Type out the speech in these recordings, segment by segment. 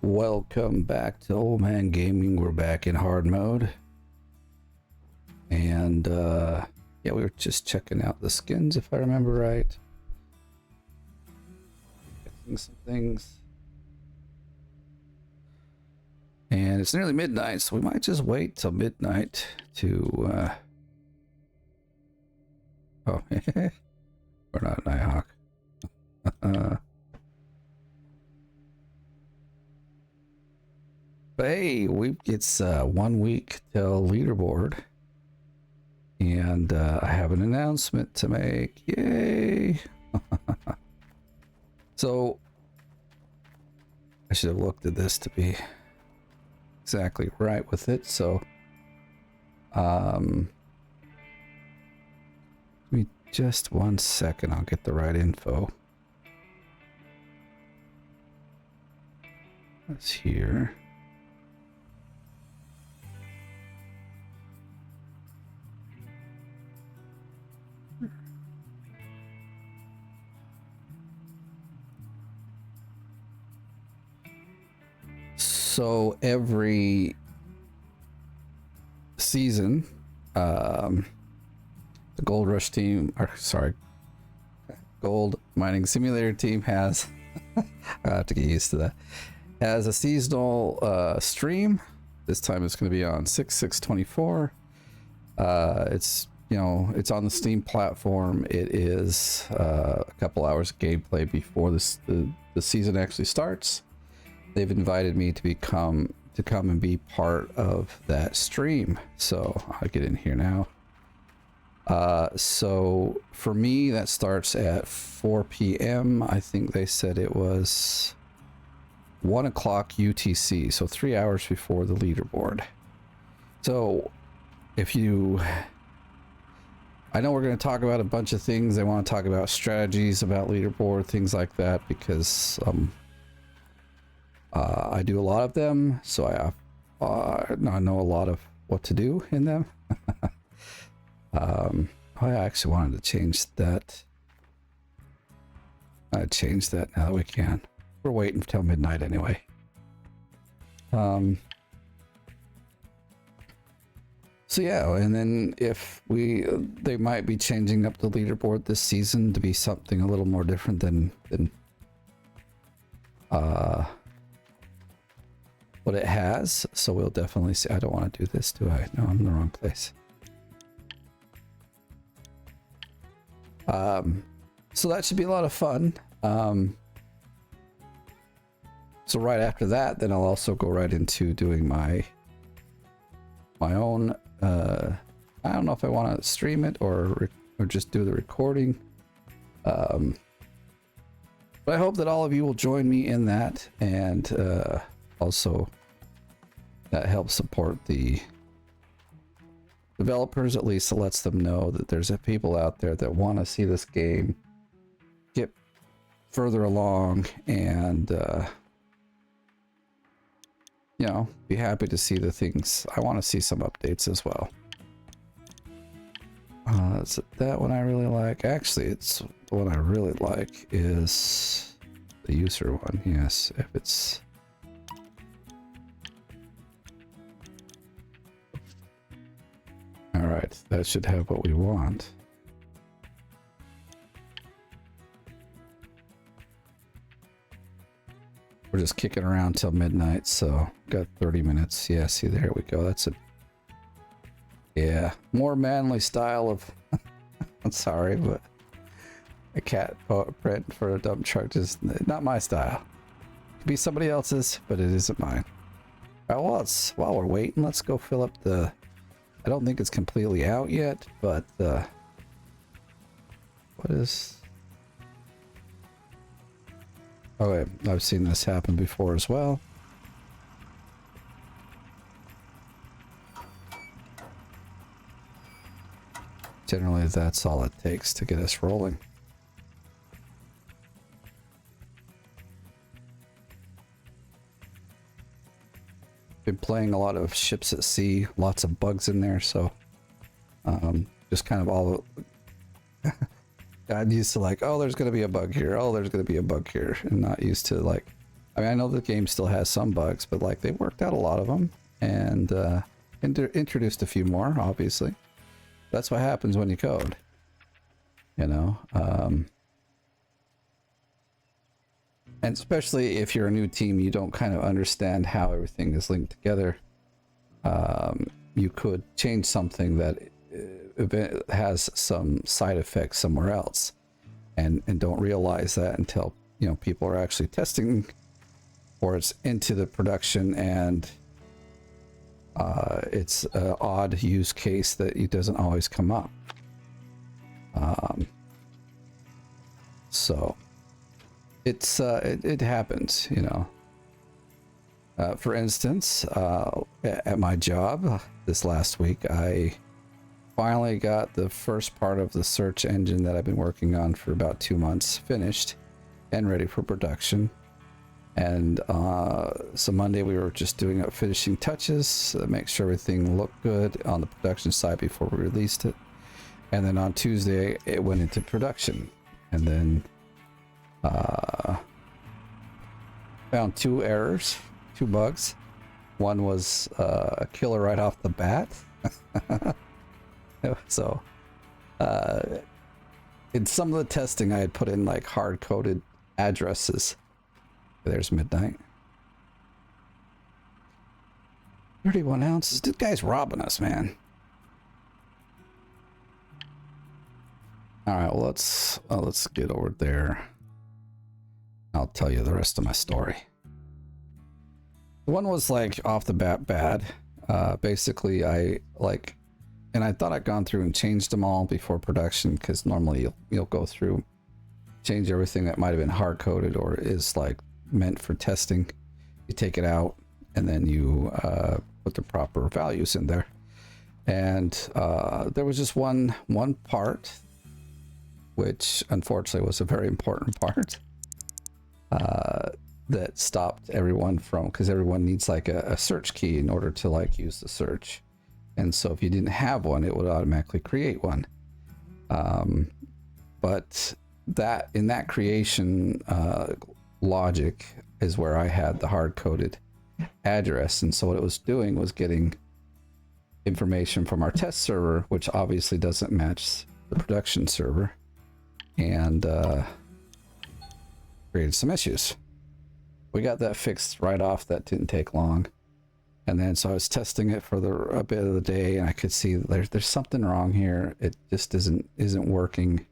Welcome back to Oldman Gaming. We're back in hard mode. And yeah, we were just checking out the skins if I remember right. Fixing some things. And it's nearly midnight, so we might just wait till midnight to oh, we're not Nighthawk. But hey, it's 1 week till leaderboard, and I have an announcement to make. Yay! So I should have looked at this to be exactly right with it. So give me just 1 second. I'll get the right info. That's here. So every season, the Gold Rush team, or sorry, Gold Mining Simulator team has, I have to get used to that, has a seasonal stream. This time it's going to be on 6/6/24. It's, you know, it's on the Steam platform. It is a couple hours of gameplay before the season actually starts. They've invited me to come and be part of that stream. So I'll get in here now. So for me, that starts at 4 p.m. I think they said it was 1 o'clock UTC. So 3 hours before the leaderboard. So if you, I know we're going to talk about a bunch of things. I want to talk about strategies, about leaderboard, things like that, because, I do a lot of them, so I know a lot of what to do in them. I actually wanted to change that. I changed that now that we can. We're waiting until midnight anyway. So yeah, and then if they might be changing up the leaderboard this season to be something a little more different than what it has, so we'll definitely see. I don't want to do this, do I? No, I'm in the wrong place. So that should be a lot of fun. So right after that, then I'll also go right into doing my own. I don't know if I want to stream it or just do the recording. But I hope that all of you will join me in that, and also that helps support the developers. At least it lets them know that there's people out there that want to see this game get further along, and you know, be happy to see the things. I want to see some updates as well. Is it that one I really like? Actually, it's the one I really like is the user one. Yes, if it's all right, that should have what we want. We're just kicking around till midnight, so got 30 minutes. Yeah, see, there we go. That's a, yeah, more manly style of, I'm sorry, but a cat print for a dump truck is not my style. Could be somebody else's, but it isn't mine. All right, well, while we're waiting, let's go fill up the, I don't think it's completely out yet, but what is, okay, I've seen this happen before as well. Generally, that's all it takes to get us rolling. Been playing a lot of ships at sea, lots of bugs in there, so just kind of all I'm used to like, oh, there's gonna be a bug here, oh, there's gonna be a bug here, and not used to like I mean, I know the game still has some bugs, but like they worked out a lot of them and introduced a few more, obviously. That's what happens when you code, you know? And especially if you're a new team, you don't kind of understand how everything is linked together. You could change something that has some side effects somewhere else and don't realize that until, you know, people are actually testing or it's into the production and it's an odd use case that it doesn't always come up. So it's it happens, you know. For instance, at my job this last week, I finally got the first part of the search engine that I've been working on for about 2 months finished and ready for production. And so Monday we were just doing up finishing touches, make sure everything looked good on the production side before we released it. And then on Tuesday it went into production, and then found 2 errors, 2 bugs. One was a killer right off the bat. So in some of the testing I had put in like hard-coded addresses. There's midnight. 31 ounces. This guy's robbing us, man. All right, well, let's get over there. I'll tell you the rest of my story. One was like off the bat bad. Basically, I like, and I thought I'd gone through and changed them all before production, because normally you'll go through, change everything that might have been hard coded or is like meant for testing. You take it out and then you put the proper values in there. And there was just one part, which unfortunately was a very important part, that stopped everyone from, because everyone needs like a search key in order to like use the search. And so if you didn't have one, it would automatically create one. But that in that creation logic is where I had the hard-coded address. And so what it was doing was getting information from our test server, which obviously doesn't match the production server, and created some issues. We got that fixed right off. That didn't take long. And then so I was testing it for a bit of the day, and I could see there's something wrong here. It just isn't working.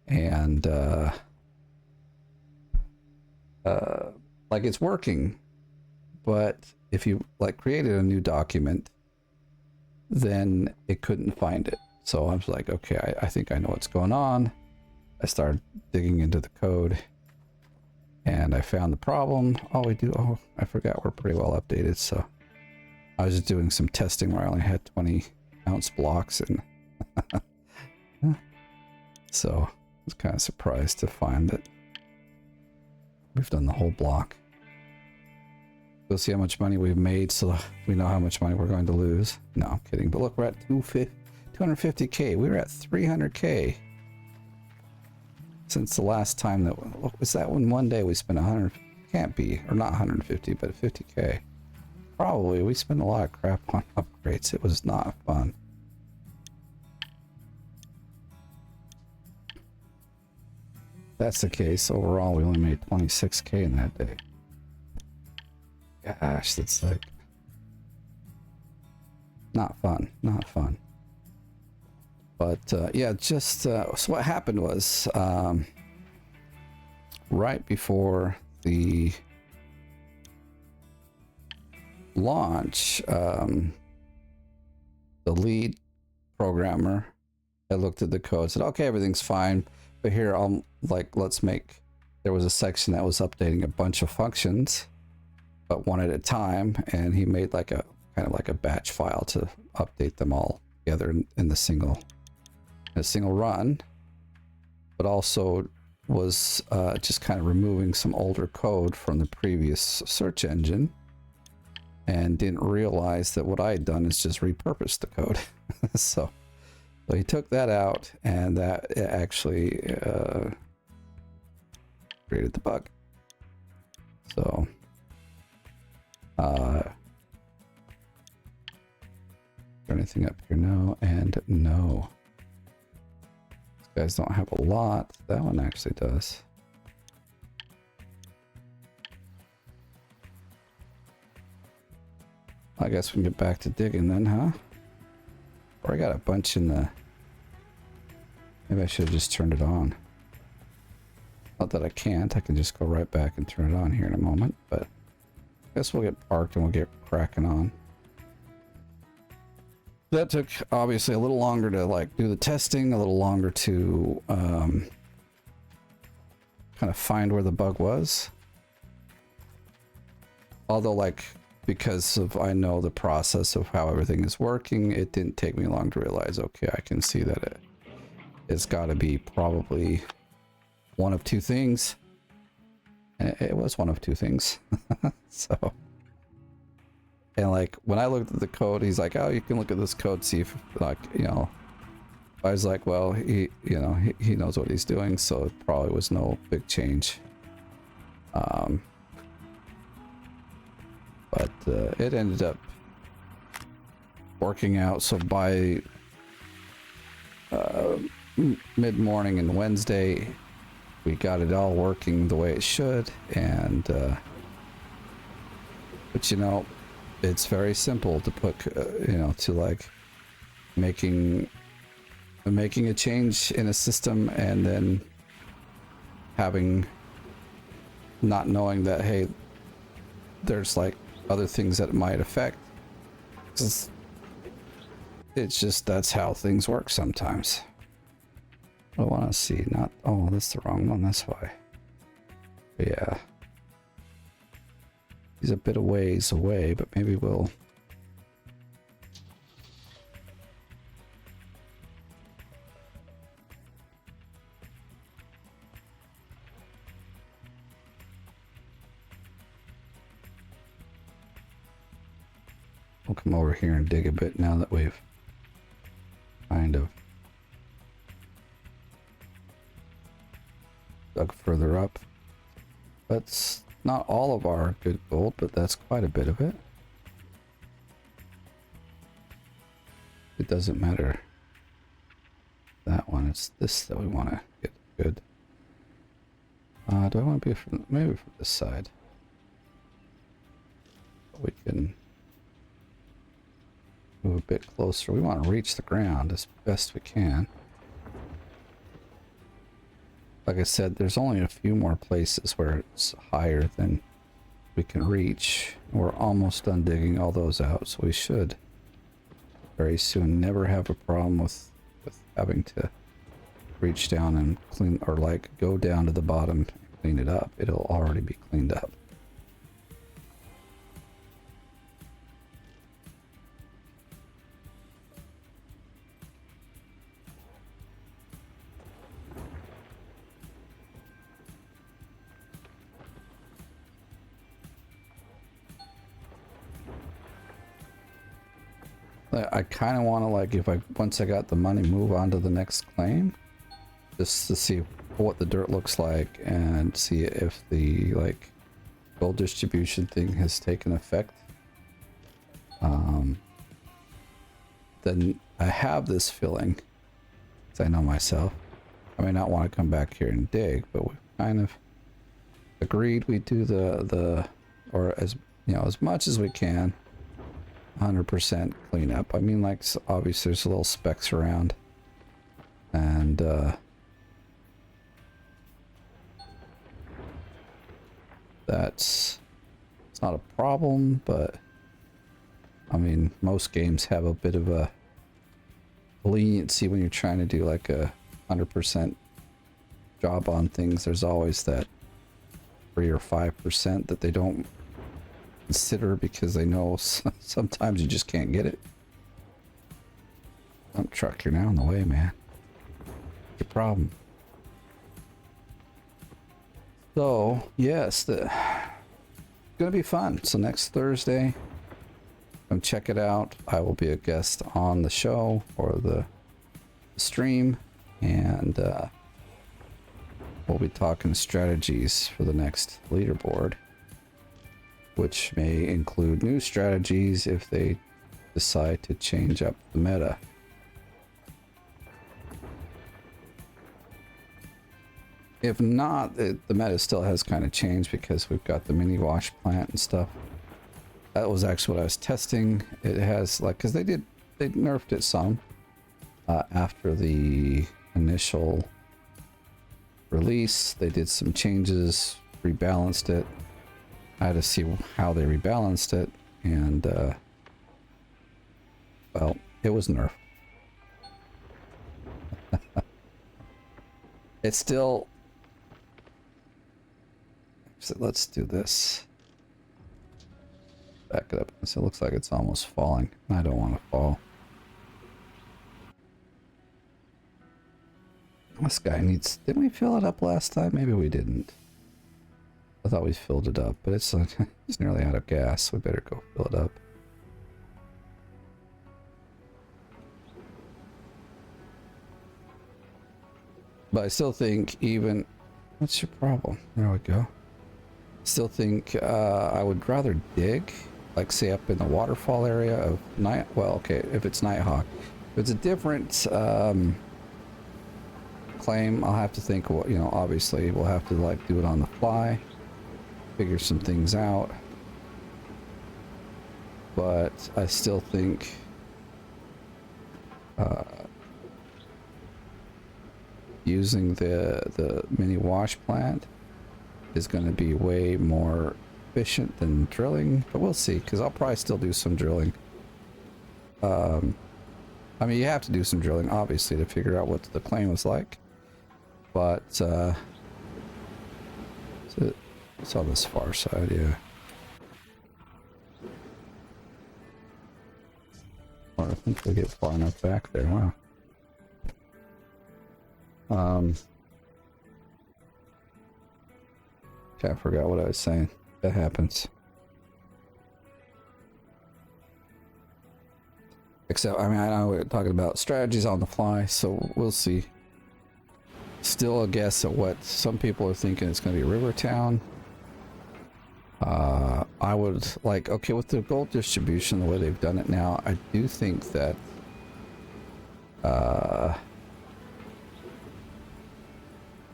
And like it's working, but if you like created a new document, then it couldn't find it. So I was like, okay, I think I know what's going on. I started digging into the code and I found the problem. Oh, I forgot we're pretty well updated. So I was just doing some testing where I only had 20-ounce blocks, and so I was kind of surprised to find that we've done the whole block. We'll see how much money we've made, so we know how much money we're going to lose. No, I'm kidding. But look, we're at 250K. We were at 300K since the last time that, what was that when one day we spent 100, can't be, or not 150, but 50K. Probably. We spent a lot of crap on upgrades. It was not fun. If that's the case, overall we only made 26K in that day. Gosh, that's like not fun, not fun. But yeah, just so what happened was right before the launch, the lead programmer had looked at the code, said, okay, everything's fine, but here I'll let's make, there was a section that was updating a bunch of functions, but one at a time, and he made like a kind of like a batch file to update them all together in the single run, but also was just kind of removing some older code from the previous search engine, and didn't realize that what I had done is just repurposed the code. so he took that out, and that actually created the bug. So, anything up here? No, and no. These guys don't have a lot. That one actually does. I guess we can get back to digging then, huh? Or I got a bunch in the... Maybe I should have just turned it on. Not that I can't. I can just go right back and turn it on here in a moment. But I guess we'll get parked and we'll get cracking on. That took obviously a little longer to like do the testing, a little longer to kind of find where the bug was. Although like, because of I know the process of how everything is working, it didn't take me long to realize, okay, I can see that it's got to be probably one of two things. And it was one of two things. So, and like when I looked at the code, he's like, oh, you can look at this code, see if like, you know, I was like, well, he knows what he's doing, so it probably was no big change. But it ended up working out. So by mid-morning and Wednesday, we got it all working the way it should. And but you know, it's very simple to put you know, to like making a change in a system and then having not knowing that, hey, there's like other things that it might affect. It's just, that's how things work sometimes. I want to see, not, oh, that's the wrong one, that's why. But yeah. He's a bit of ways away, but maybe we'll... We'll come over here and dig a bit now that we've kind of dug further up. That's not all of our good gold, but that's quite a bit of it. It doesn't matter. That one, it's this that we want to get good. Do I want to be from, maybe from this side? We can move a bit closer. We want to reach the ground as best we can. Like I said, there's only a few more places where it's higher than we can reach. We're almost done digging all those out, so we should very soon never have a problem with having to reach down and clean, or like go down to the bottom and clean it up. It'll already be cleaned up. I kind of want to, like, if I once I got the money, move on to the next claim, just to see what the dirt looks like and see if the like gold distribution thing has taken effect. Then I have this feeling, as I know myself, I may not want to come back here and dig, but we kind of agreed we do the or as you know, as much as we can. 100% cleanup. I mean, like, obviously there's little specks around, and it's not a problem, but I mean, most games have a bit of a leniency when you're trying to do like a 100% job on things. There's always that 3 or 5% that they don't consider because they know sometimes you just can't get it. Dump truck, you're now in the way, man. Your problem. So yes, gonna be fun. So next Thursday, come check it out. I will be a guest on the show or the stream, and we'll be talking strategies for the next leaderboard. which may include new strategies if they decide to change up the meta. If not, the meta still has kind of changed because we've got the mini wash plant and stuff. That was actually what I was testing. It has, like, because they nerfed it some after the initial release. They did some changes, rebalanced it. I had to see how they rebalanced it, and well, it was nerfed. It's still. So let's do this. Back it up. So it looks like it's almost falling. I don't want to fall. This guy needs. Didn't we fill it up last time? Maybe we didn't. I thought we filled it up, but it's it's nearly out of gas. We better go fill it up. But I still think even. What's your problem? There we go. Still think I would rather dig, like say up in the waterfall area of night. Well, okay, if it's Nighthawk, if it's a different claim, I'll have to think. What, you know, obviously we'll have to like do it on the fly, figure some things out. But I still think using the mini wash plant is going to be way more efficient than drilling, but we'll see, because I'll probably still do some drilling. I mean, you have to do some drilling, obviously, to figure out what the claim was like, but it's on this far side, yeah. Or I think we'll get far enough back there, wow. Okay, I forgot what I was saying. That happens. Except, I mean, I know we're talking about strategies on the fly, so we'll see. Still a guess at what some people are thinking it's going to be Rivertown. I would like, okay, with the gold distribution, the way they've done it now, I do think that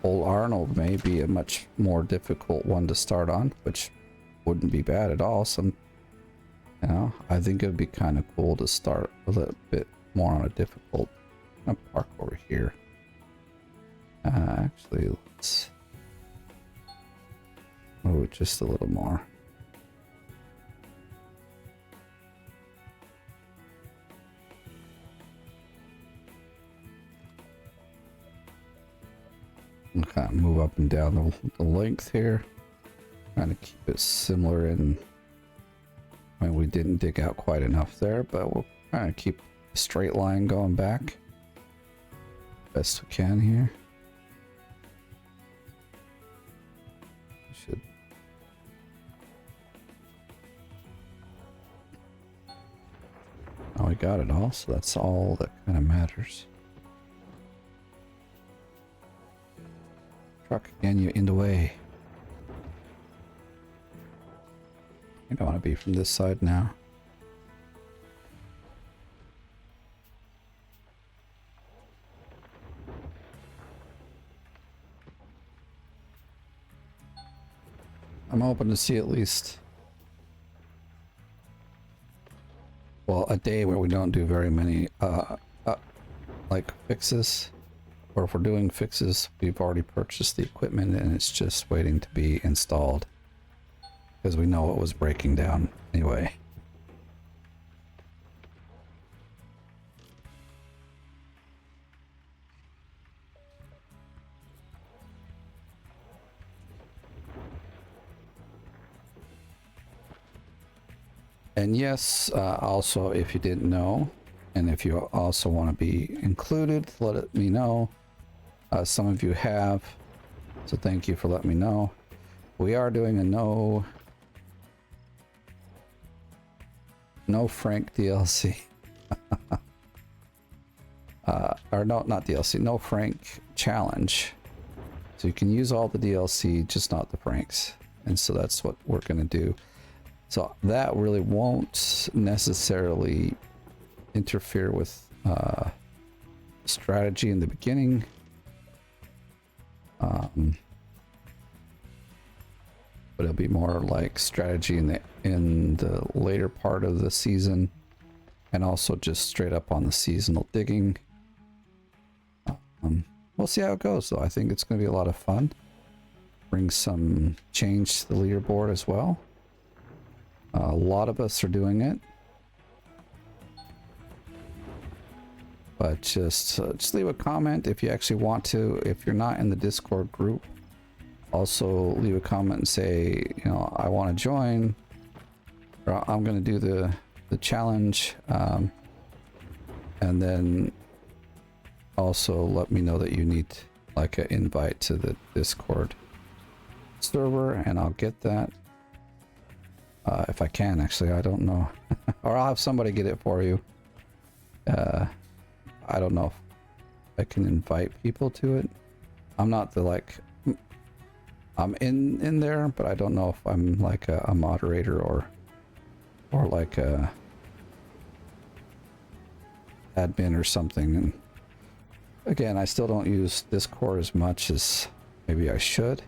Old Arnold may be a much more difficult one to start on, which wouldn't be bad at all. You know, I think it would be kind of cool to start a little bit more on a difficult. I'm gonna park over here. Actually, let's move it just a little more. And kind of move up and down the length here. Trying to keep it similar in. I mean, we didn't dig out quite enough there, but we'll kind of keep a straight line going back best we can here. Should. Oh, we got it all, so that's all that kind of matters. Truck again, you're in the way. I think I want to be from this side now. I'm hoping to see at least, well, a day where we don't do very many like fixes. Or if we're doing fixes, we've already purchased the equipment and it's just waiting to be installed. Because we know it was breaking down anyway. And yes, also if you didn't know, and if you also want to be included, let me know. Some of you have, so thank you for letting me know. We are doing a no Frank DLC. Or no, not DLC, no Frank challenge. So you can use all the DLC, just not the Franks. And so that's what we're going to do. So that really won't necessarily interfere with strategy in the beginning. But it'll be more like strategy in the later part of the season, and also just straight up on the seasonal digging. We'll see how it goes, though. I think it's going to be a lot of fun. Bring some change to the leaderboard as well. A lot of us are doing it, but just leave a comment if you actually want to. If you're not in the Discord group, also leave a comment and say, you know, I want to join, or I'm going to do the challenge, and then also let me know that you need like an invite to the Discord server, and I'll get that. If I can, actually, I don't know. Or I'll have somebody get it for you. I don't know if I can invite people to it. I'm not the like, I'm in there, but I don't know if I'm like a moderator or like a admin or something. And again, I still don't use Discord as much as maybe I should.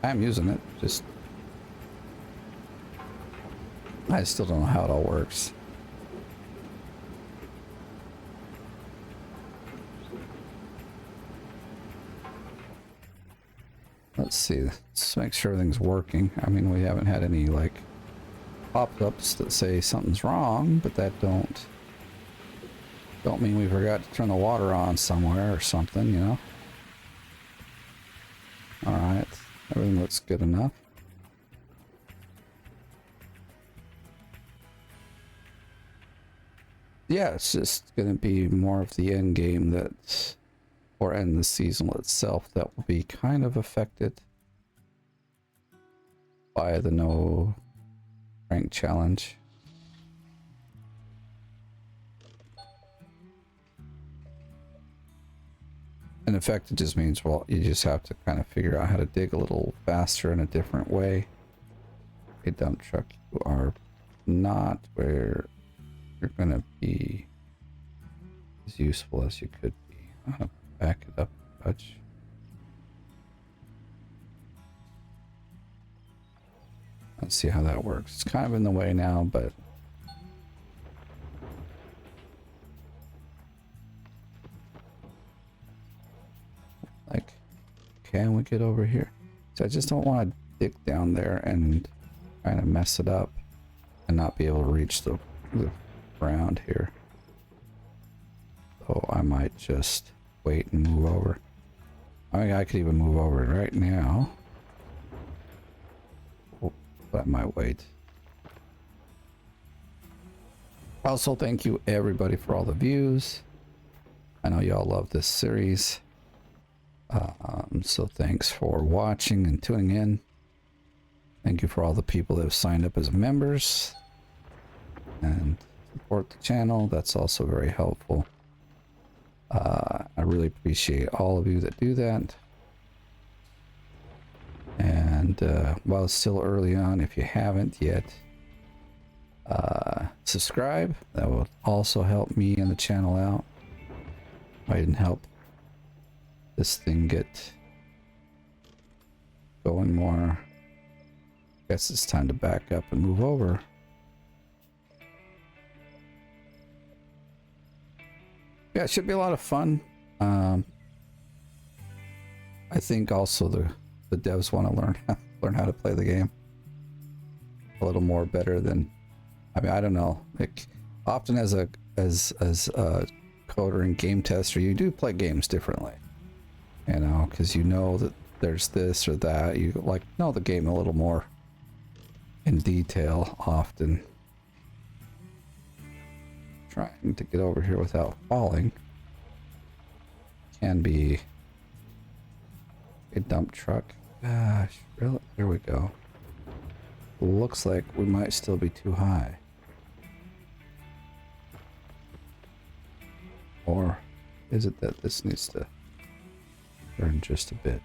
I am using it, just I still don't know how it all works. Let's see, let's make sure everything's working. I mean, we haven't had any like pop-ups that say something's wrong, but that don't mean we forgot to turn the water on somewhere or something, you know. All right, everything looks good enough. Yeah, it's just going to be more of the end game that's, or end the season itself, that will be kind of affected by the no rank challenge. In effect, it just means, well, you just have to kind of figure out how to dig a little faster in a different way. A dump truck, you are not where you're going to be as useful as you could be. I'll back it up a touch. Let's see how that works. It's kind of in the way now, but like, can we get over here? So I just don't want to dig down there and kind of mess it up and not be able to reach the ground here. So I might just wait and move over. I mean, I could even move over right now. Oh, but I might wait. Also, thank you everybody for all the views. I know y'all love this series. So thanks for watching and tuning in. Thank you for all the people that have signed up as members and support the channel. That's also very helpful. I really appreciate all of you that do that. And while it's still early on, if you haven't yet, subscribe. That will also help me and the channel out. I didn't help this thing get going more. Guess it's time to back up and move over. Yeah, it should be a lot of fun. I think also the devs want to learn how to play the game a little more better than, I mean, I don't know. Like, often as a coder and game tester, you do play games differently, you know, because you know that there's this or that. You like know the game a little more in detail often. Trying to get over here without falling can be a dump truck. Gosh, really? There we go. Looks like we might still be too high. Or is it that this needs to turn just a bit?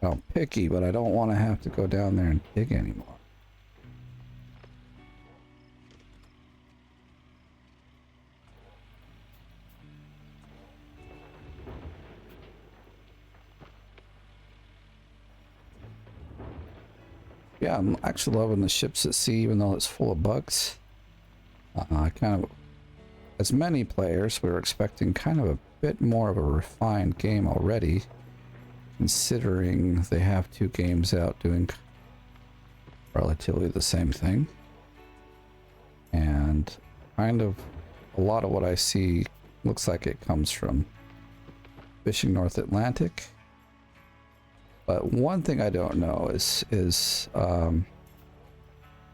I'm picky, but I don't want to have to go down there and dig anymore. Yeah, I'm actually loving the ships at sea, even though it's full of bugs. I kind of, as many players, we were expecting kind of a bit more of a refined game already, considering they have 2 games out doing relatively the same thing. And kind of a lot of what I see looks like it comes from Fishing North Atlantic. But one thing I don't know is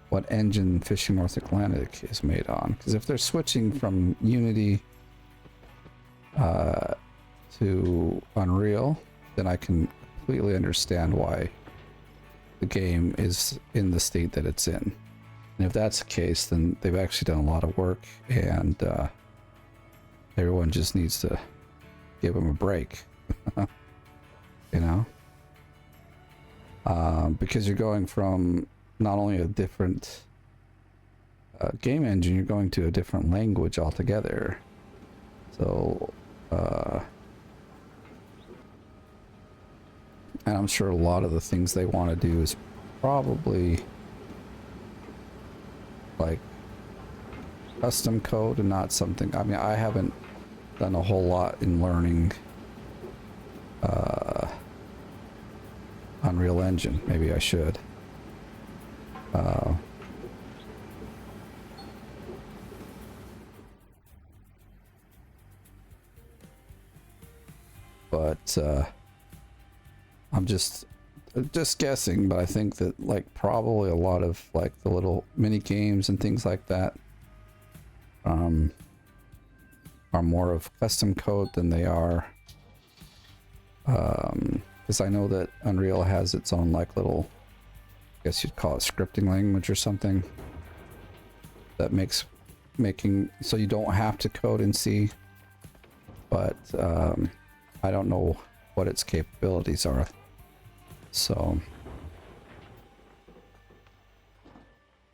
what engine Fishing North Atlantic is made on. Because if they're switching from Unity to Unreal, then I can completely understand why the game is in the state that it's in. And if that's the case, then they've actually done a lot of work, and everyone just needs to give them a break. You know? Because you're going from not only a different game engine, you're going to a different language altogether. So, and I'm sure a lot of the things they want to do is probably like custom code and not something. I mean, I haven't done a whole lot in learning Unreal Engine. Maybe I should. But I'm just guessing, but I think that like probably a lot of like the little mini games and things like that are more of custom code than they are, because I know that Unreal has its own like little, I guess you'd call it scripting language or something, that makes making so you don't have to code in C, but I don't know what its capabilities are. So,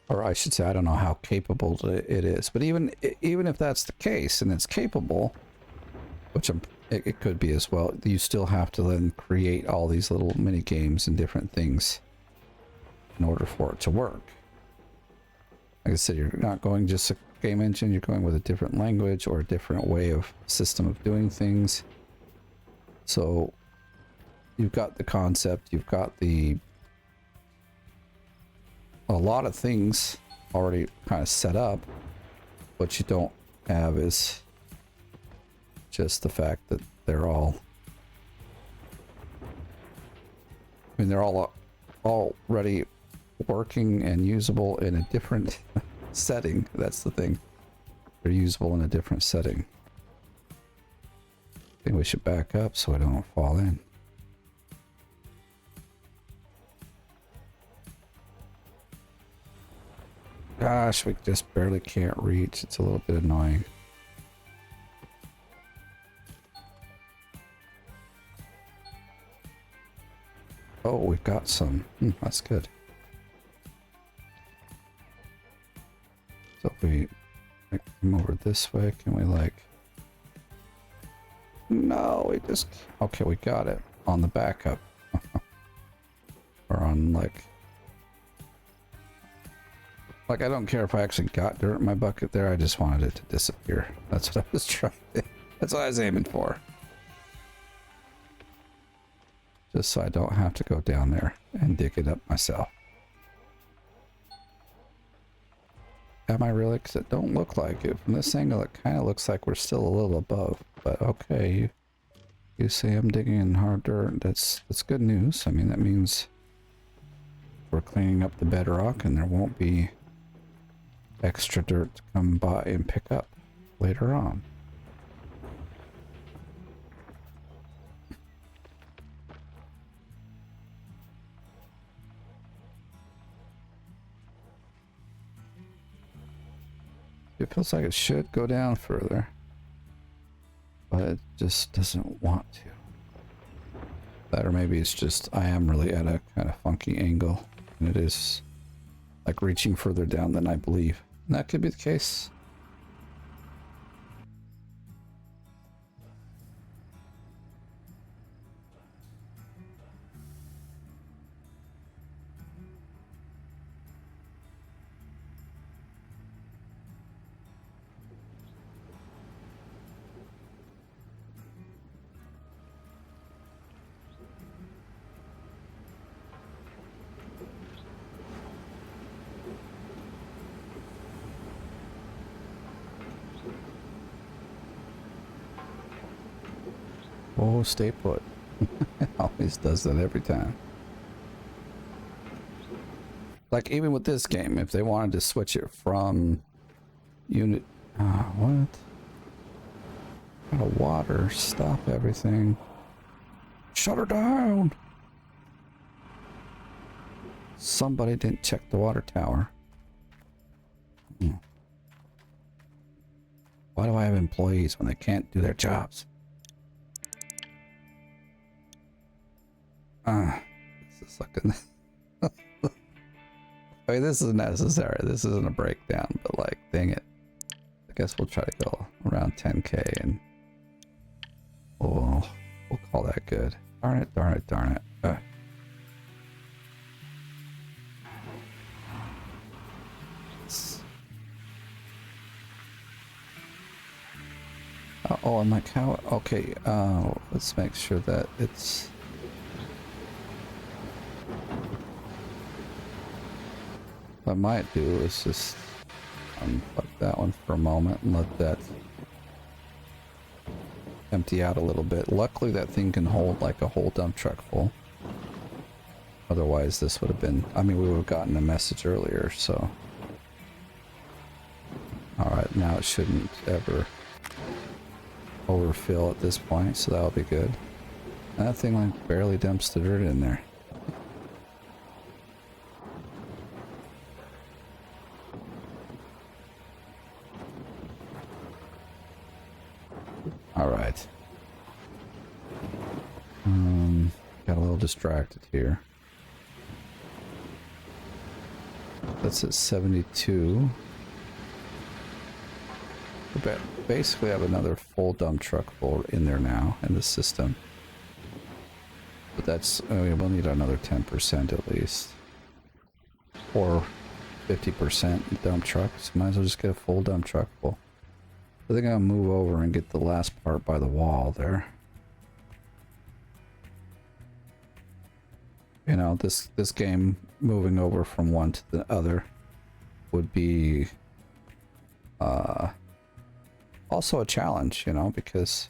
or I should say, I don't know how capable it is. But even if that's the case and it's capable, which it could be as well, you still have to then create all these little mini games and different things in order for it to work. Like I said, you're not going just a game engine, you're going with a different language or a different way of system of doing things. So you've got the concept, you've got a lot of things already kind of set up. What you don't have is just the fact that they're all, I mean, they're all already working and usable in a different setting. That's the thing. They're usable in a different setting. I think we should back up so I don't fall in. Gosh, we just barely can't reach. It's a little bit annoying. Oh, we've got some. That's good. So if we come over this way, can we like... No, we just... Okay, we got it. On the backup. Or on like... Like, I don't care if I actually got dirt in my bucket there. I just wanted it to disappear. That's what I was trying to... That's what I was aiming for. Just so I don't have to go down there and dig it up myself. Am I really? Because it don't look like it. From this angle, it kind of looks like we're still a little above. But okay, you say I'm digging in hard dirt. That's good news. I mean, that means we're cleaning up the bedrock and there won't be extra dirt to come by and pick up later on. It feels like it should go down further, but it just doesn't want to. That, or maybe it's just I am really at a kind of funky angle, and it is like reaching further down than I believe. And that could be the case. Oh, stay put. It always does that every time. Like even with this game, if they wanted to switch it from unit... what? Out of water. Stop everything. Shut her down! Somebody didn't check the water tower. Why do I have employees when they can't do their jobs? This is looking... I mean, this is necessary. This isn't a breakdown, but like, dang it. I guess we'll try to go around 10k and we'll call that good. Darn it, darn it, darn it. Oh, I'm like, how? Okay, let's make sure that it's... What I might do is just unplug that one for a moment and let that empty out a little bit. Luckily that thing can hold like a whole dump truck full. Otherwise this would have been, I mean, we would have gotten a message earlier, so. Alright, now it shouldn't ever overfill at this point, so that'll be good. That thing like barely dumps the dirt in there. Alright. Got a little distracted here. That's at 72. We basically have another full dump truck full in there now in the system. But that's, we'll need another 10% at least. Or 50% dump trucks. Might as well just get a full dump truck full. I think I'll move over and get the last part by the wall there. You know, this game moving over from one to the other would be also a challenge, you know, because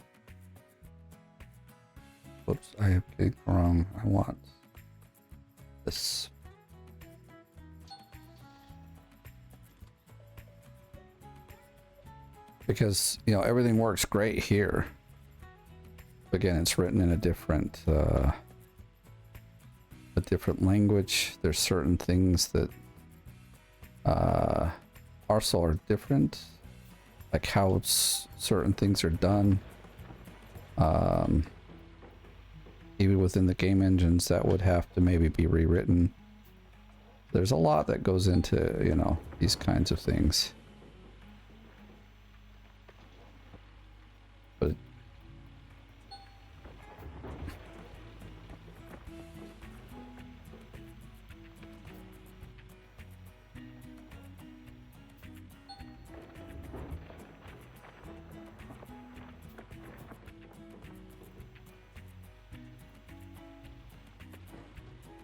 whoops, I have clicked wrong. I want this. Because, you know, everything works great here. Again, it's written in a different language. There's certain things that also are different, like how certain things are done. Even within the game engines, that would have to maybe be rewritten. There's a lot that goes into, you know, these kinds of things. But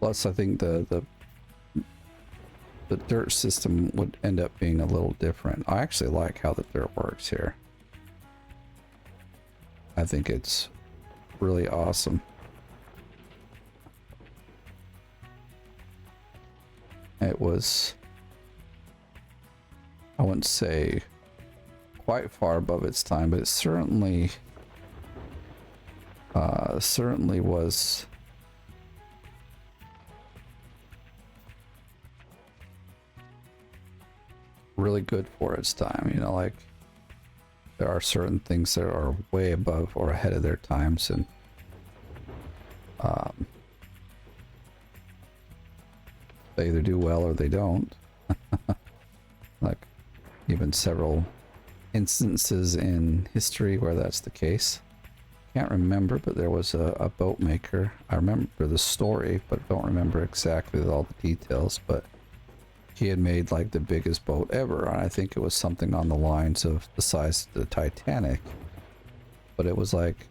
plus, I think the dirt system would end up being a little different. I actually like how the dirt works here. I think it's really awesome. It was, I wouldn't say quite far above its time, but it certainly was really good for its time. You know, like there are certain things that are way above or ahead of their times, and They either do well or they don't. Like, even several instances in history where that's the case. Can't remember, but there was a boat maker. I remember the story, but don't remember exactly all the details. But he had made like the biggest boat ever, and I think it was something on the lines of the size of the Titanic. But it was like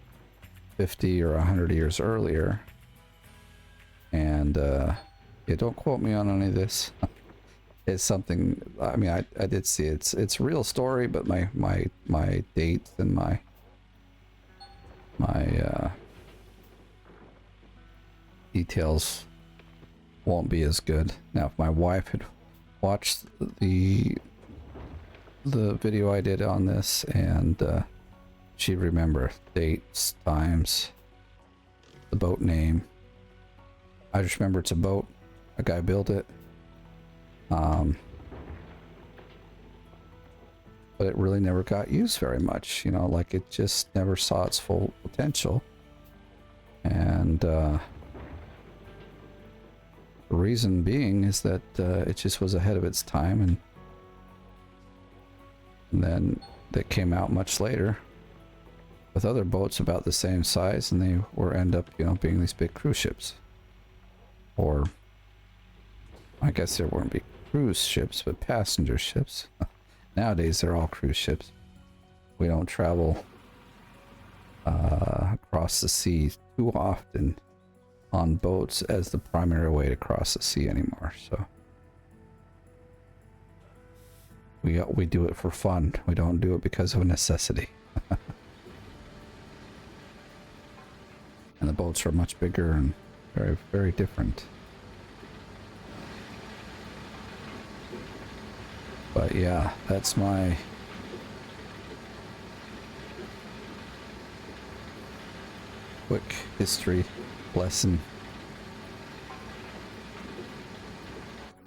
50 or 100 years earlier. And yeah, don't quote me on any of this. It's something, I mean, I did see it's a real story, but my dates and my details won't be as good. Now, if my wife had watched the video I did on this, and she'd remember dates, times, the boat name. I just remember it's a boat. A guy built it. But it really never got used very much, you know, like it just never saw its full potential. And the reason being is that it just was ahead of its time, and then they came out much later with other boats about the same size, and they were end up, you know, being these big cruise ships. Or I guess there wouldn't be cruise ships, but passenger ships. Nowadays, they're all cruise ships. We don't travel across the sea too often on boats as the primary way to cross the sea anymore. So we do it for fun. We don't do it because of a necessity. And the boats are much bigger and very, very different. But yeah, that's my quick history lesson.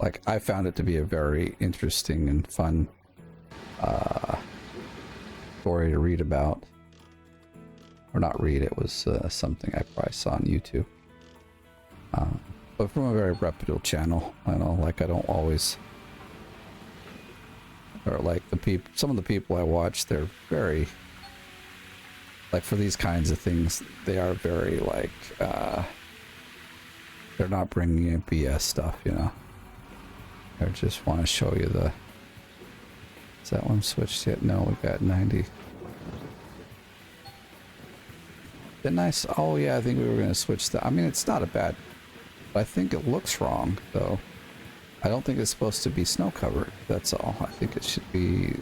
Like, I found it to be a very interesting and fun story to read about. Or not read, it was something I probably saw on YouTube. But from a very reputable channel. I know, like, I don't always... Or like some of the people I watch, they're very, like, for these kinds of things, they are very like, they're not bringing in BS stuff, you know. I just want to show you the, is that one switched yet? No, we got 90. Didn't I, oh yeah, I think we were going to switch that. I mean, it's not a bad, but I think it looks wrong though. I don't think it's supposed to be snow covered, that's all. I think it should be...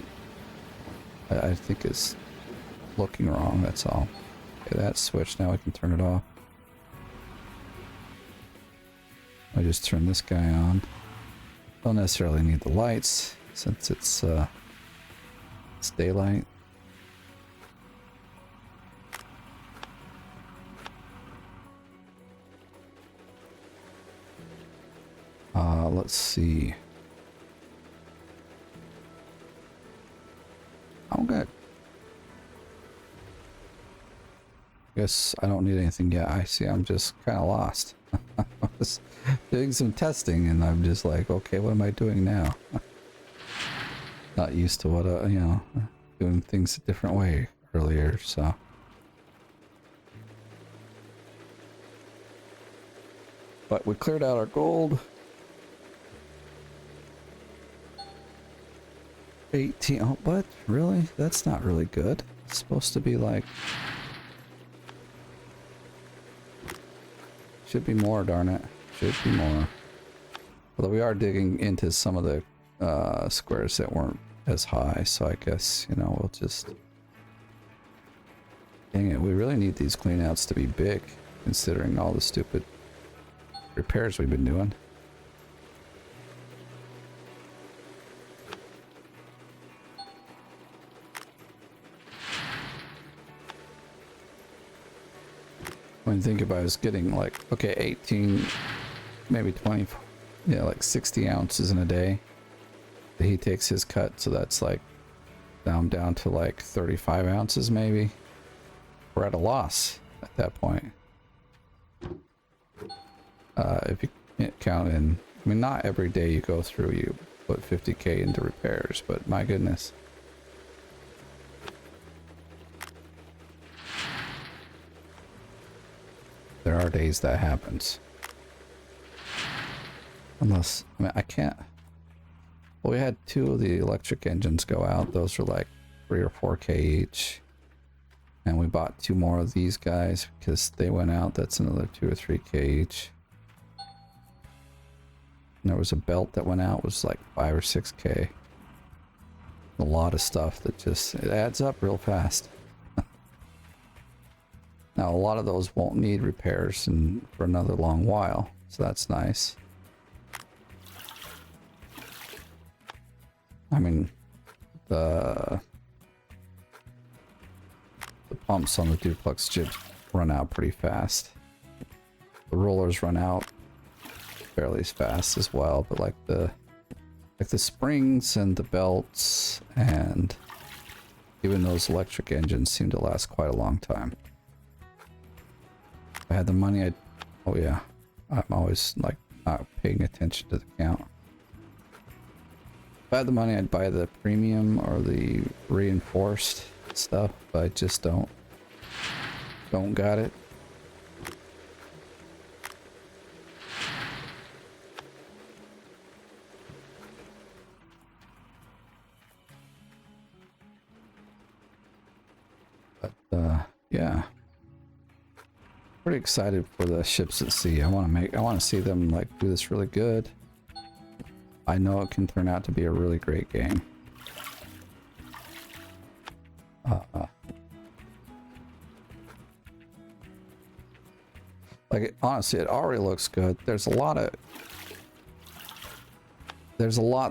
I think it's looking wrong, that's all. Okay, that's switched, now I can turn it off. I just turn this guy on. Don't necessarily need the lights, since it's daylight. Let's see. I'm good. Guess I don't need anything yet. I see I'm just kind of lost. I was doing some testing and I'm just like, okay, what am I doing now? Not used to what, you know, doing things a different way earlier, so. But we cleared out our gold. 18, oh, what? Really? That's not really good. It's supposed to be like... Should be more, darn it. Should be more. Although we are digging into some of the squares that weren't as high, so I guess, you know, we'll just... Dang it, we really need these cleanouts to be big, considering all the stupid repairs we've been doing. I mean, think if I was getting like, okay, 18, maybe 20, yeah, like 60 ounces in a day. He takes his cut, so that's like down to like 35 ounces maybe. We're at a loss at that point. If you can't count in I mean, not every day you go through, you put 50k into repairs, but my goodness. There are days that happens. Unless, I mean, I can't. Well, we had 2 of the electric engines go out. Those were like 3 or 4k each. And we bought 2 more of these guys because they went out. That's another 2 or 3k each. And there was a belt that went out, it was like 5 or 6k. A lot of stuff that just, it adds up real fast. Now a lot of those won't need repairs for another long while, so that's nice. I mean, the pumps on the duplex jigs run out pretty fast. The rollers run out fairly fast as well, but like the springs and the belts and even those electric engines seem to last quite a long time. If I had the money, I'd, oh yeah, I'm always like not paying attention to the count. If I had the money, I'd buy the premium or the reinforced stuff, but I just don't got it. But yeah, pretty excited for the ships at sea. I want to see them like do this really good. I know it can turn out to be a really great game. Like, honestly, it already looks good. There's a lot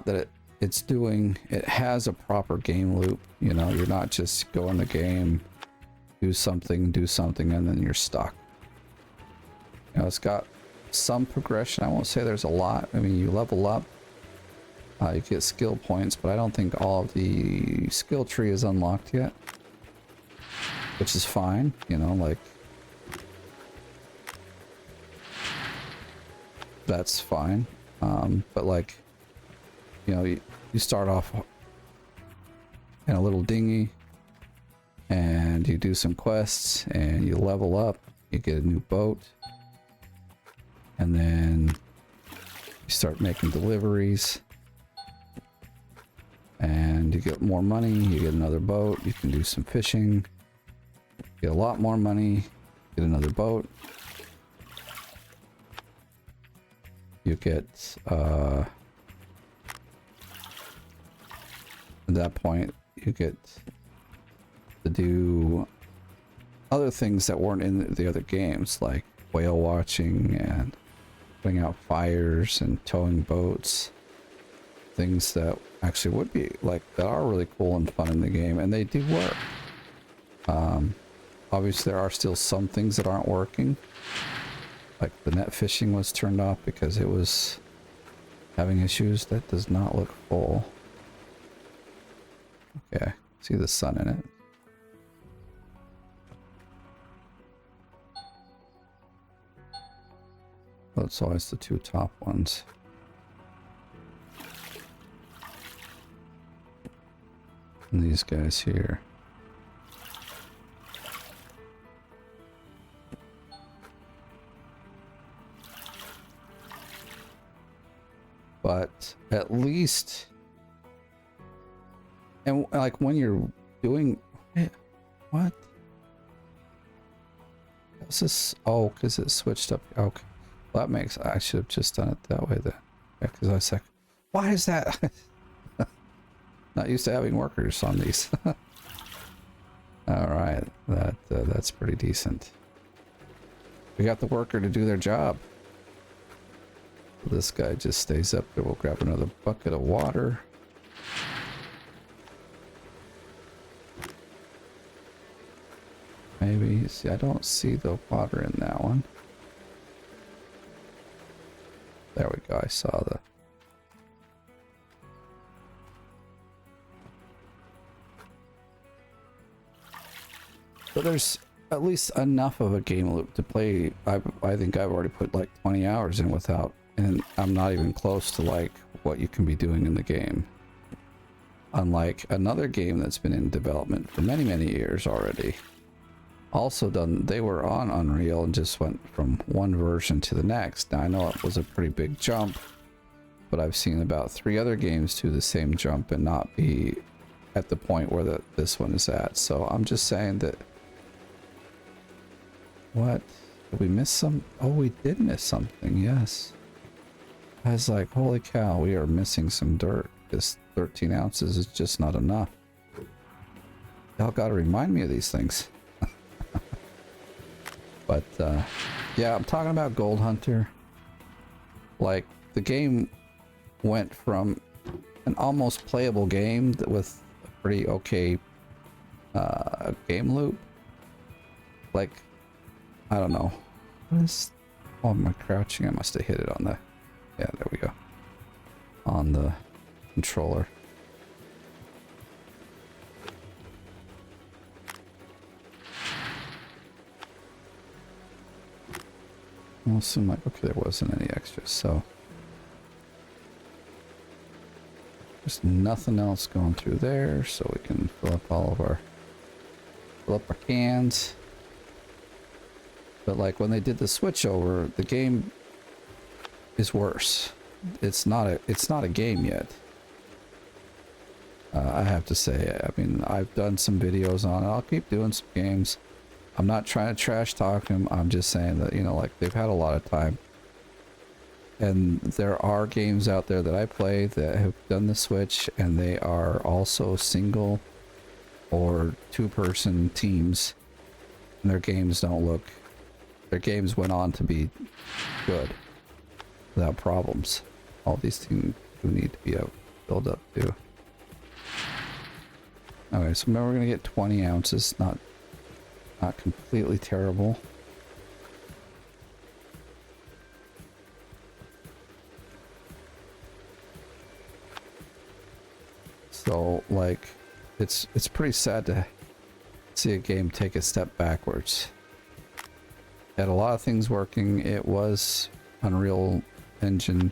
that it's doing. It has a proper game loop. You know, you're not just go in the game, do something, and then you're stuck. You know, it's got some progression. I won't say there's a lot. I mean, you level up, you get skill points, but I don't think all of the skill tree is unlocked yet, which is fine. You know, like, that's fine. But like, you know, you start off in a little dinghy and you do some quests and you level up, you get a new boat, and then you start making deliveries and you get more money, you get another boat, you can do some fishing, get a lot more money, get another boat. You get, at that point, you get to do other things that weren't in the other games, like whale watching and putting out fires and towing boats. Things that actually would be, like, that are really cool and fun in the game, and they do work. Obviously, there are still some things that aren't working. Like the net fishing was turned off because it was having issues. That does not look full. Okay, see the sun in it. Oh, it's always the 2 top ones. And these guys here. But at least, and like when you're doing, what? What's this? Oh, because it switched up. Okay, well, that makes, I should have just done it that way then. Yeah, because I was like, why is that? Not used to having workers on these. All right, that's pretty decent. We got the worker to do their job. This guy just stays up there. We'll grab another bucket of water. Maybe, see, I don't see the water in that one. There we go, I saw the... So there's at least enough of a game loop to play. I think I've already put like 20 hours in without and I'm not even close to like what you can be doing in the game. Unlike another game that's been in development for many, many years already. Also done, they were on Unreal and just went from one version to the next. Now I know it was a pretty big jump, but I've seen about 3 other games do the same jump and not be at the point where this one is at. So I'm just saying that... What? Did we miss some? Oh, we did miss something, yes. I was like, holy cow, we are missing some dirt. This 13 ounces is just not enough. Y'all gotta remind me of these things. But, yeah, I'm talking about Gold Hunter. Like, the game went from an almost playable game with a pretty okay game loop. Like, I don't know. What is... Oh, am I crouching? I must have hit it on the... Yeah, there we go. On the controller. I'll assume like, okay, there wasn't any extras, so... There's nothing else going through there, so we can fill up all of our... Fill up our cans. But like when they did the switch over, the game is worse. It's not a game yet. I have to say. I mean, I've done some videos on it. I'll keep doing some games. I'm not trying to trash talk them. I'm just saying that, you know, like they've had a lot of time. And there are games out there that I play that have done the switch, and they are also single or 2-person teams. And their games don't look... Their games went on to be good without problems. All these things do need to be built up too. Okay, so now we're gonna get 20 ounces. Not completely terrible. So like, it's pretty sad to see a game take a step backwards. Had a lot of things working. It was Unreal Engine.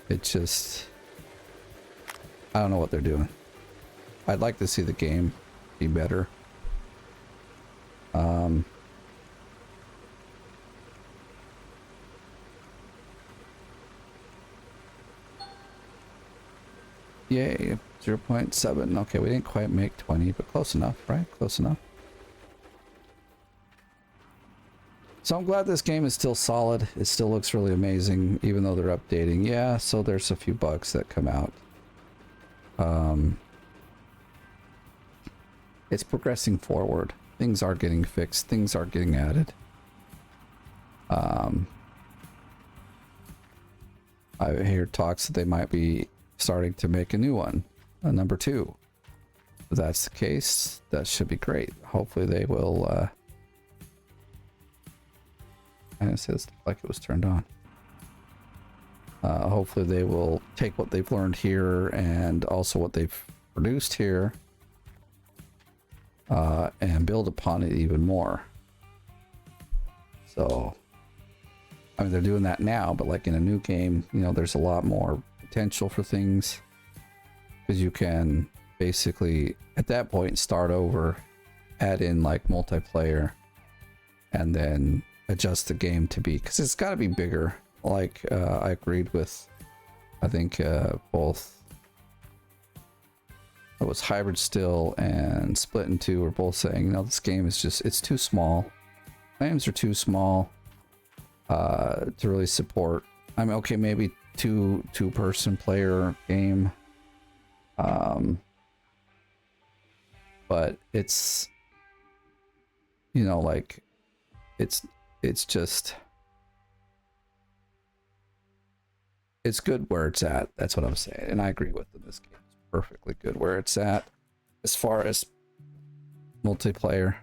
It just... I don't know what they're doing. I'd like to see the game be better. Yay, 0.7. Okay, we didn't quite make 20, but close enough, right? Close enough. So I'm glad this game is still solid. It still looks really amazing, even though they're updating. Yeah, so there's a few bugs that come out. It's progressing forward. Things are getting fixed. Things are getting added. I hear talks that they might be starting to make a new one, a number 2. If that's the case, that should be great. Hopefully they will... it says like it was turned on. Hopefully they will take what they've learned here and also what they've produced here and build upon it even more. So, I mean, they're doing that now, but like in a new game, you know, there's a lot more potential for things because you can basically at that point start over, add in like multiplayer, and then adjust the game to be, because it's got to be bigger. Like I agreed with, I think both, it was Hybrid Still and Split in 2 were both saying, you know, this game is just, it's too small. Games are too small to really support. I mean, okay, maybe two-person player game, but it's, you know, like it's just, it's good where it's at. That's what I'm saying, and I agree with them. This game is perfectly good where it's at as far as multiplayer.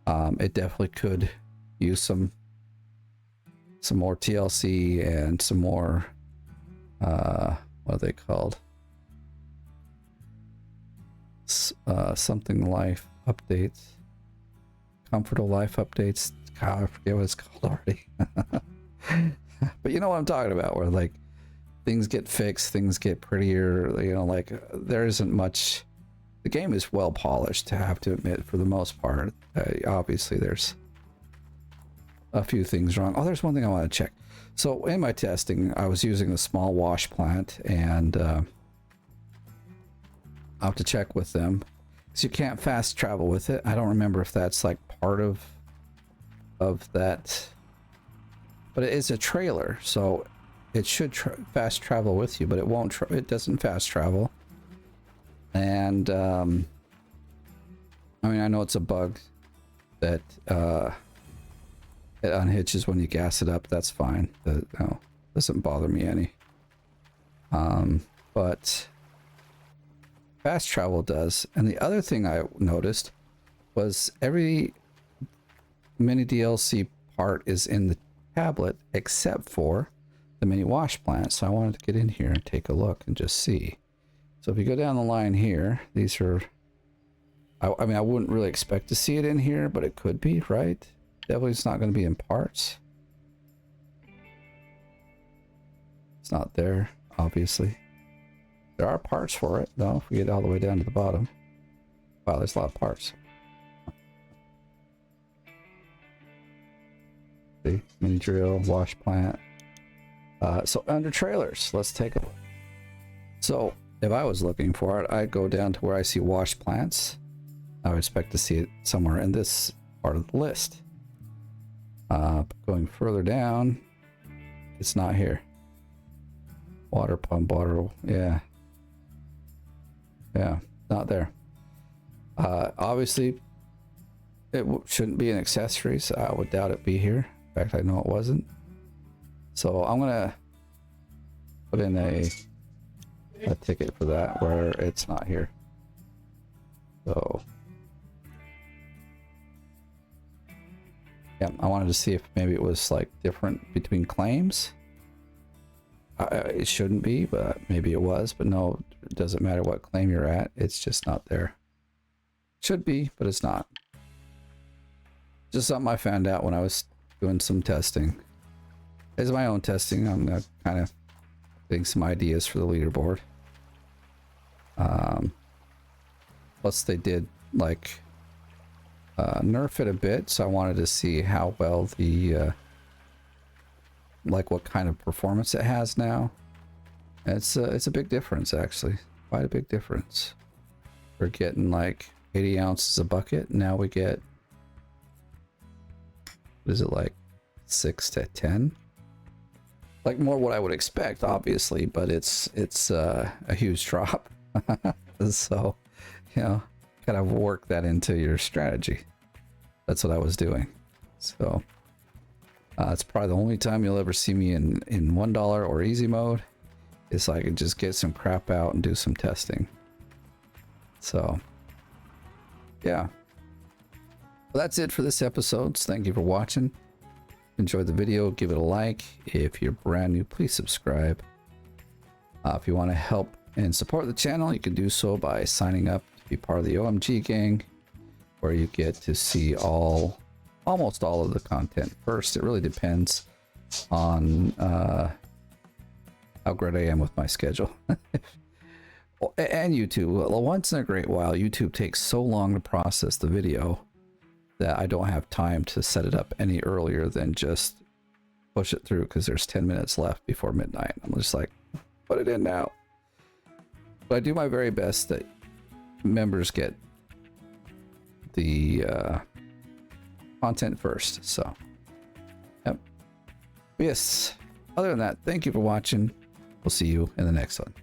It definitely could use some more TLC and some more what are they called, something life updates, comfortable life updates. God, I forget what it's called already. But you know what I'm talking about, where like things get fixed, things get prettier, you know, like there isn't much. The game is well polished, I have to admit, for the most part. Obviously there's a few things wrong. Oh, there's one thing I want to check. So in my testing, I was using the small wash plant, and I'll have to check with them, because you can't fast travel with it. I don't remember if that's like part of that, but it is a trailer, so it should fast travel with you, but it won't. It doesn't fast travel. And I mean, I know it's a bug that it unhitches when you gas it up. That's fine. No, doesn't bother me any. But fast travel does. And the other thing I noticed was every mini DLC part is in the tablet except for the mini wash plant. So I wanted to get in here and take a look and just see. So if you go down the line here, these are, I mean, I wouldn't really expect to see it in here, but it could be, right? Definitely it's not going to be in parts. It's not there, obviously. There are parts for it, though, if we get all the way down to the bottom. Wow, there's a lot of parts. See, mini drill, wash plant. So under trailers, let's take a look. So if I was looking for it, I'd go down to where I see wash plants. I would expect to see it somewhere in this part of the list. Going further down, it's not here. Water pump, water, yeah, not there. Obviously, it shouldn't be an accessory, so I would doubt it be here. In fact, I know it wasn't. So I'm gonna put in a ticket for that where it's not here. So yeah, I wanted to see if maybe it was like different between claims. It shouldn't be, but maybe it was. But no, it doesn't matter what claim you're at, it's just not there. Should be, but it's not. Just something I found out when I was doing some testing. It's my own testing. I'm kind of getting some ideas for the leaderboard. Plus they did like nerf it a bit, so I wanted to see how well the like what kind of performance it has now. It's a big difference, actually, quite a big difference. We're getting like 80 ounces a bucket. Now we get, what is it, like 6 to 10? Like more what I would expect, obviously, but it's a huge drop. So, you know, kind of work that into your strategy. That's what I was doing. So it's probably the only time you'll ever see me in $1 or easy mode, is so I can just get some crap out and do some testing. So yeah, well, that's it for this episode. So thank you for watching. Enjoyed the video, give it a like. If you're brand new, please subscribe. If you want to help and support the channel, you can do so by signing up to be part of the OMG gang, where you get to see almost all of the content first. It really depends on how great I am with my schedule. And YouTube. Well, once in a great while, YouTube takes so long to process the video that I don't have time to set it up any earlier than just push it through, because there's 10 minutes left before midnight. I'm just like, put it in now. But I do my very best that members get the content first. So yep. Yes, other than that, thank you for watching. We'll see you in the next one.